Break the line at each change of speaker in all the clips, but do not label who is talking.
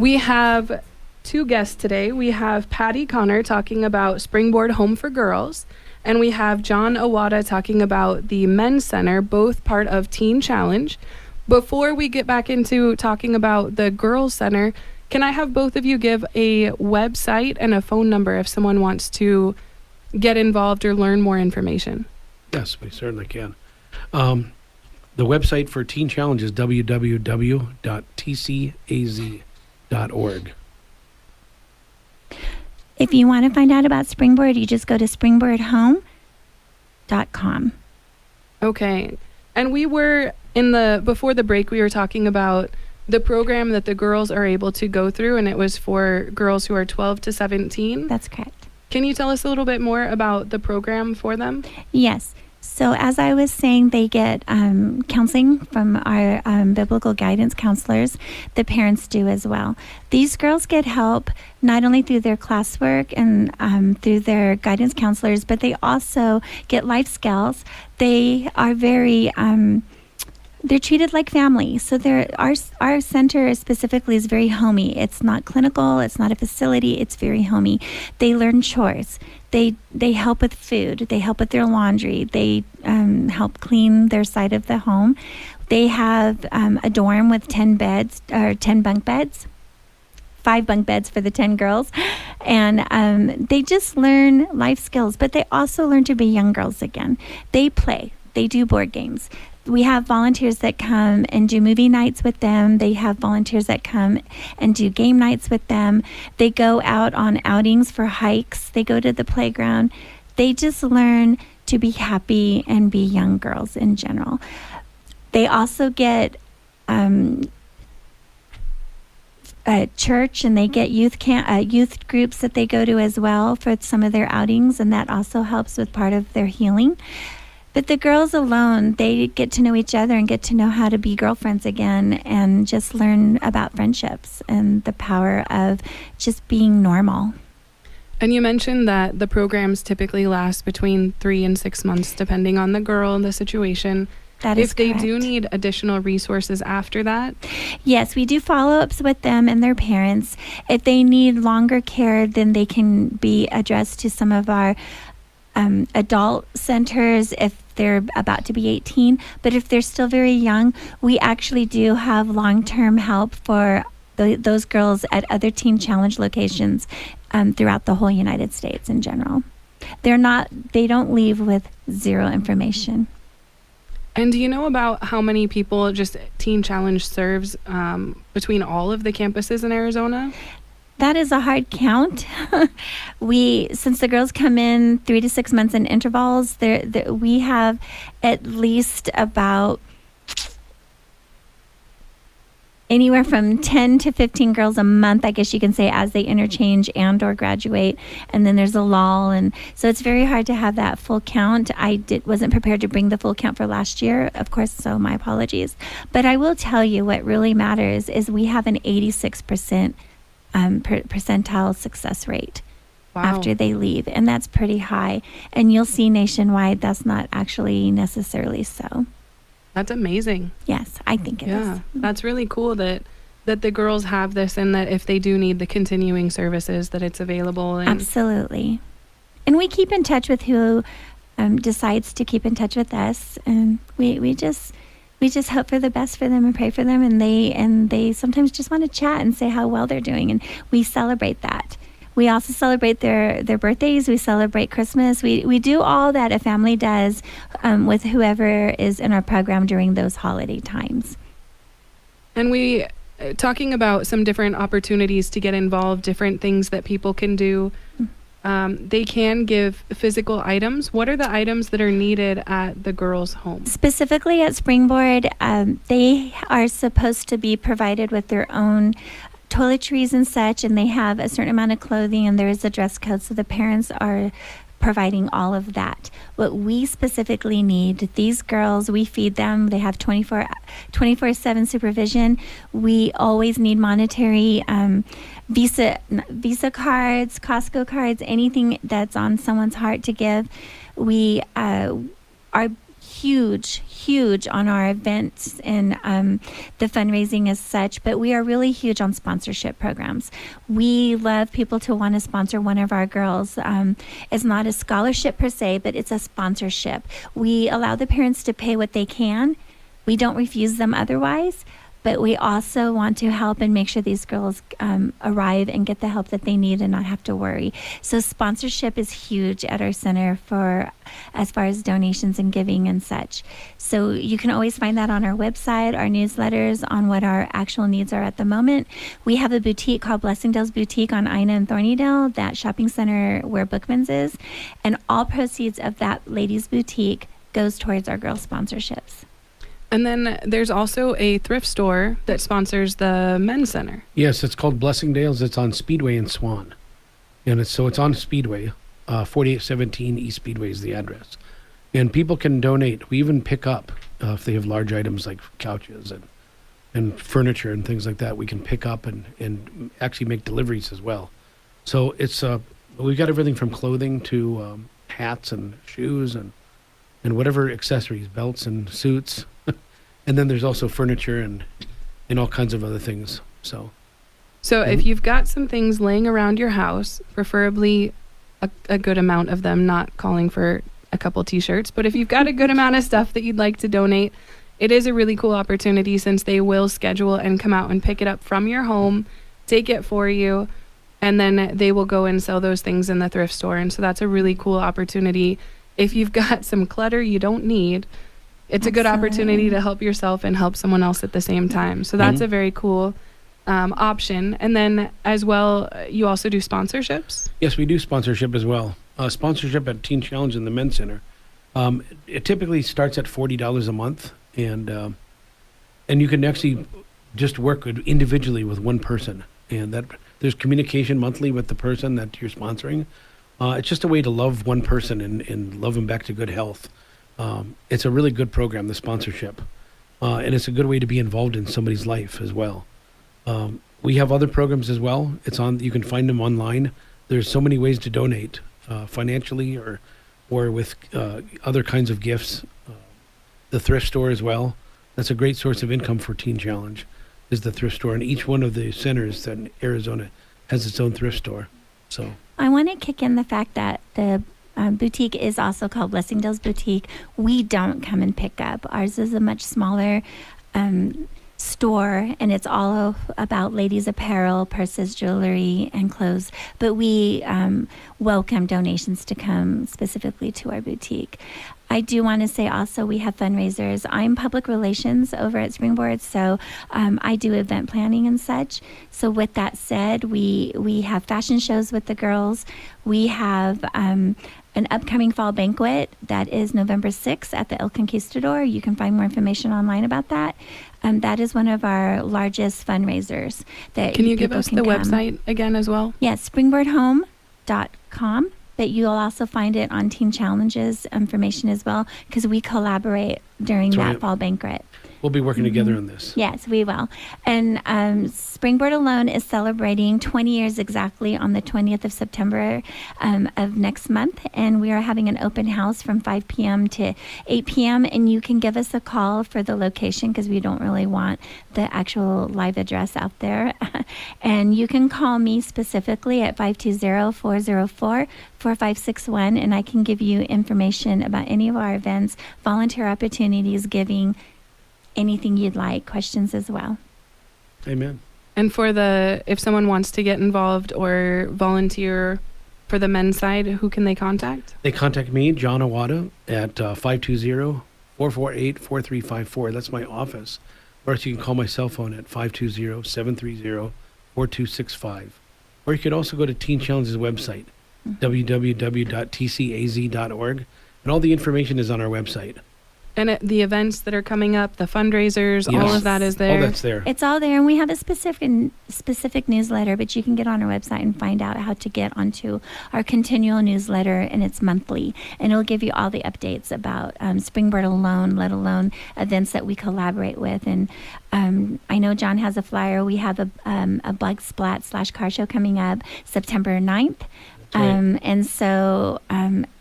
We have two guests today. We have Patty Connor talking about Springboard Home for Girls, and we have John Awada talking about the Men's Center, both part of Teen Challenge. Before we get back into talking about the Girls Center, can I have both of you give a website and a phone number if someone wants to get involved or learn more information?
Yes, we certainly can. The website for Teen Challenge is www.tcaz.org.
If you want to find out about Springboard, you just go to springboardhome.com.
Okay. And we were before the break, we were talking about the program that the girls are able to go through, and it was for girls who are 12 to 17.
That's correct.
Can you tell us a little bit more about the program for them?
Yes. So as I was saying, they get counseling from our biblical guidance counselors. The parents do as well. These girls get help not only through their classwork and through their guidance counselors, but they also get life skills. They are very... they're treated like family. So our center specifically is very homey. It's not clinical. It's not a facility. It's very homey. They learn chores. They help with food. They help with their laundry. They help clean their side of the home. They have a dorm with 10 beds or 10 bunk beds. 5 bunk beds for the 10 girls. And they just learn life skills, but they also learn to be young girls again. They play. They do board games. We have volunteers that come and do movie nights with them. They have volunteers that come and do game nights with them. They go out on outings for hikes. They go to the playground. They just learn to be happy and be young girls in general. They also get a church, and they get youth groups that they go to as well for some of their outings, and that also helps with part of their healing. But the girls alone, they get to know each other and get to know how to be girlfriends again and just learn about friendships and the power of just being normal.
And you mentioned that the programs typically last between 3 and 6 months, depending on the girl and the situation.
That is correct.
If they do need additional resources after that?
Yes, we do follow-ups with them and their parents. If they need longer care, then they can be addressed to some of our adult centers if they're about to be 18. But if they're still very young, we actually do have long-term help for those girls at other Teen Challenge locations throughout the whole United States in general. They don't leave with zero information.
And do you know about how many people just Teen Challenge serves between all of the campuses in Arizona?
That is a hard count. Since the girls come in 3 to 6 months in intervals, we have at least about anywhere from 10 to 15 girls a month, I guess you can say, as they interchange and or graduate. And then there's a lull. And so it's very hard to have that full count. I wasn't prepared to bring the full count for last year, of course, so my apologies. But I will tell you what really matters is we have an 86% percentile success rate. Wow. After they leave, and that's pretty high. And you'll see nationwide that's not actually necessarily so.
That's amazing.
Yes, I think it is.
Yeah, that's really cool that the girls have this, and that if they do need the continuing services, that it's available. And
absolutely. And we keep in touch with who decides to keep in touch with us, and we just hope for the best for them and pray for them, and they sometimes just want to chat and say how well they're doing, and we celebrate that. We also celebrate their birthdays. We celebrate Christmas. We do all that a family does with whoever is in our program during those holiday times.
And we talking about some different opportunities to get involved, different things that people can do. They can give physical items. What are the items that are needed at the girls' home? Specifically
at Springboard, they are supposed to be provided with their own toiletries and such, and they have a certain amount of clothing, and there is a dress code, so the parents are providing all of that. What we specifically need, these girls, we feed them. They have 24/7 supervision. We always need monetary Visa cards, Costco cards, anything that's on someone's heart to give. We are huge on our events and the fundraising as such, but we are really huge on sponsorship programs. We love people to want to sponsor one of our girls. It's not a scholarship per se, but it's a sponsorship. We allow the parents to pay what they can. We don't refuse them otherwise, but we also want to help and make sure these girls arrive and get the help that they need and not have to worry. So sponsorship is huge at our center for as far as donations and giving and such. So you can always find that on our website, our newsletters, on what our actual needs are at the moment. We have a boutique called Blessingdale's Boutique on Ina and Thornydale, that shopping center where Bookman's is, and all proceeds of that ladies' boutique goes towards our girls' sponsorships.
And then there's also a thrift store that sponsors the men's center.
Yes, it's called Blessingdale's. It's on Speedway in Swan. And it's on Speedway. 4817 East Speedway is the address. And people can donate. We even pick up if they have large items like couches and furniture and things like that. We can pick up and actually make deliveries as well. So it's we've got everything from clothing to hats and shoes and whatever accessories, belts and suits. And then there's also furniture and all kinds of other things. So
if you've got some things laying around your house, preferably a good amount of them, not calling for a couple t-shirts, but if you've got a good amount of stuff that you'd like to donate, it is a really cool opportunity since they will schedule and come out and pick it up from your home, take it for you, and then they will go and sell those things in the thrift store. And so that's a really cool opportunity. If you've got some clutter you don't need, it's a good opportunity to help yourself and help someone else at the same time. So that's a very cool option. And then as well, you also do sponsorships?
Yes, we do sponsorship as well. Sponsorship at Teen Challenge in the Men's Center. It typically starts at $40 a month, and you can actually just work individually with one person. And that there's communication monthly with the person that you're sponsoring. It's just a way to love one person and love them back to good health. It's a really good program, the sponsorship. And it's a good way to be involved in somebody's life as well. We have other programs as well. You can find them online. There's so many ways to donate, financially or with other kinds of gifts. The thrift store as well. That's a great source of income for Teen Challenge, is the thrift store. And each one of the centers in Arizona has its own thrift store. So
I want to kick in the fact that the boutique is also called Blessingdale's Boutique. We don't come and pick up. Ours is a much smaller store, and it's all about ladies' apparel, purses, jewelry, and clothes. But we welcome donations to come specifically to our boutique. I do want to say also we have fundraisers. I'm public relations over at Springboard, so I do event planning and such. So with that said, we have fashion shows with the girls. We have an upcoming fall banquet that is November 6th at the El Conquistador. You can find more information online about that. That is one of our largest fundraisers.
Can you give us the website again as well?
Yes, springboardhome.com. But you'll also find it on Teen Challenges information as well, because we collaborate during that fall banquet.
We'll be working together on this.
Yes, we will. And Springboard alone is celebrating 20 years exactly on the 20th of September of next month. And we are having an open house from 5 p.m. to 8 p.m. And you can give us a call for the location, because we don't really want the actual live address out there. And you can call me specifically at 520-404-4561, and I can give you information about any of our events, volunteer opportunities, giving, anything you'd like, questions as well.
Amen.
And if someone wants to get involved or volunteer for the men's side, who can they contact? They
contact me, John Awada, at 520-448-4354. That's my office. Or you can call my cell phone at 520-730-4265. Or you could also go to Teen Challenge's website, www.tcaz.org. And all the information is on our website.
And the events that are coming up, the fundraisers, all of that is there.
All that's there.
It's all there, and we have a specific newsletter, but you can get on our website and find out how to get onto our continual newsletter, and it's monthly. And it'll give you all the updates about Springboard alone, let alone events that we collaborate with. And I know John has a flyer. We have a Bug Splat /car show coming up September 9th.
right.
And so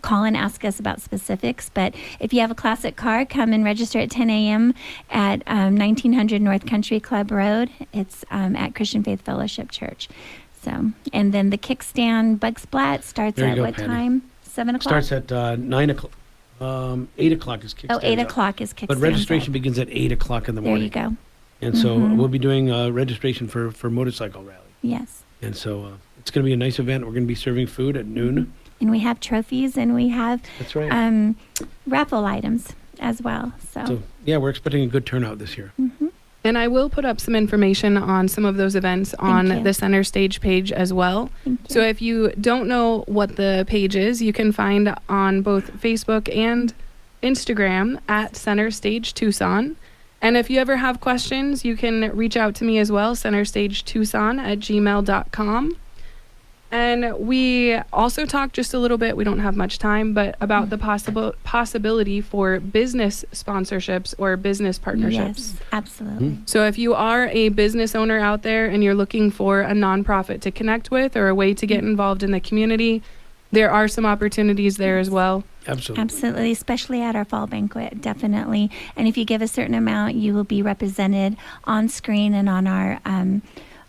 call and ask us about specifics. But if you have a classic car, come and register at 10 a.m. at 1900 North Country Club Road. It's at Christian Faith Fellowship Church. So, and then the kickstand bug splat starts
There you
at
go,
what
Patty.
time? 7 o'clock?
Starts at 9 o'clock. 8 o'clock is kickstand.
Oh, 8 o'clock is kickstand.
But registration begins at 8 o'clock in the
There
morning.
you go.
And so we'll be doing registration for motorcycle rally.
Yes.
And so it's going to be a nice event. We're going to be serving food at noon.
And we have trophies and we have
That's right.
raffle items as well.
So, yeah, we're expecting a good turnout this year.
And I will put up some information on some of those events on
you.
the Center Stage page as well.
Thank you.
So if you don't know what the page is, you can find on both Facebook and Instagram at Center Stage Tucson. And if you ever have questions, you can reach out to me as well, centerstagetucson@gmail.com. And we also talked just a little bit, we don't have much time, but about the possibility for business sponsorships or business partnerships.
Yes, absolutely.
So if you are a business owner out there and you're looking for a nonprofit to connect with or a way to get involved in the community, there are some opportunities there as well.
Absolutely.
Absolutely, especially at our fall banquet, definitely. And if you give a certain amount, you will be represented on screen and on our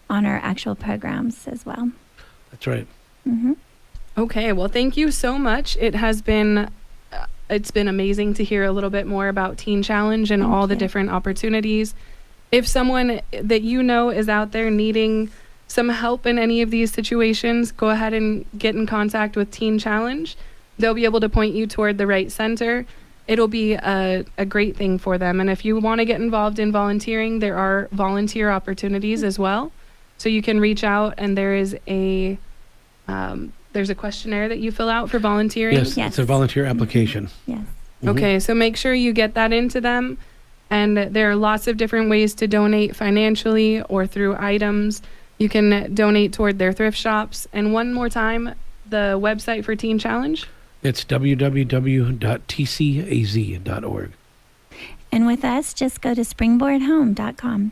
actual programs as well.
That's right.
Okay, well, thank you so much. It's been amazing to hear a little bit more about Teen Challenge and all the
you.
different opportunities. If someone that you know is out there needing some help in any of these situations, go ahead and get in contact with Teen Challenge. They'll be able to point you toward the right center. It'll be a great thing for them. And if you want to get involved in volunteering, there are volunteer opportunities as well. So you can reach out, and there's a questionnaire that you fill out for volunteering.
Yes, it's a volunteer application.
Yes.
Okay, so make sure you get that into them. And there are lots of different ways to donate financially or through items. You can donate toward their thrift shops. And one more time, the website for Teen Challenge?
It's www.tcaz.org.
And with us, just go to springboardhome.com.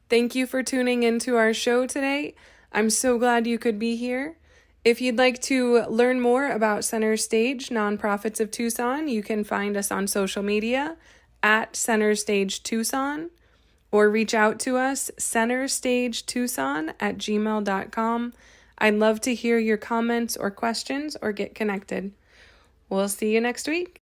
Thank you for tuning into our show today. I'm so glad you could be here. If you'd like to learn more about Center Stage Nonprofits of Tucson, you can find us on social media at Center Stage Tucson, or reach out to us, centerstagetucson@gmail.com. I'd love to hear your comments or questions or get connected. We'll see you next week.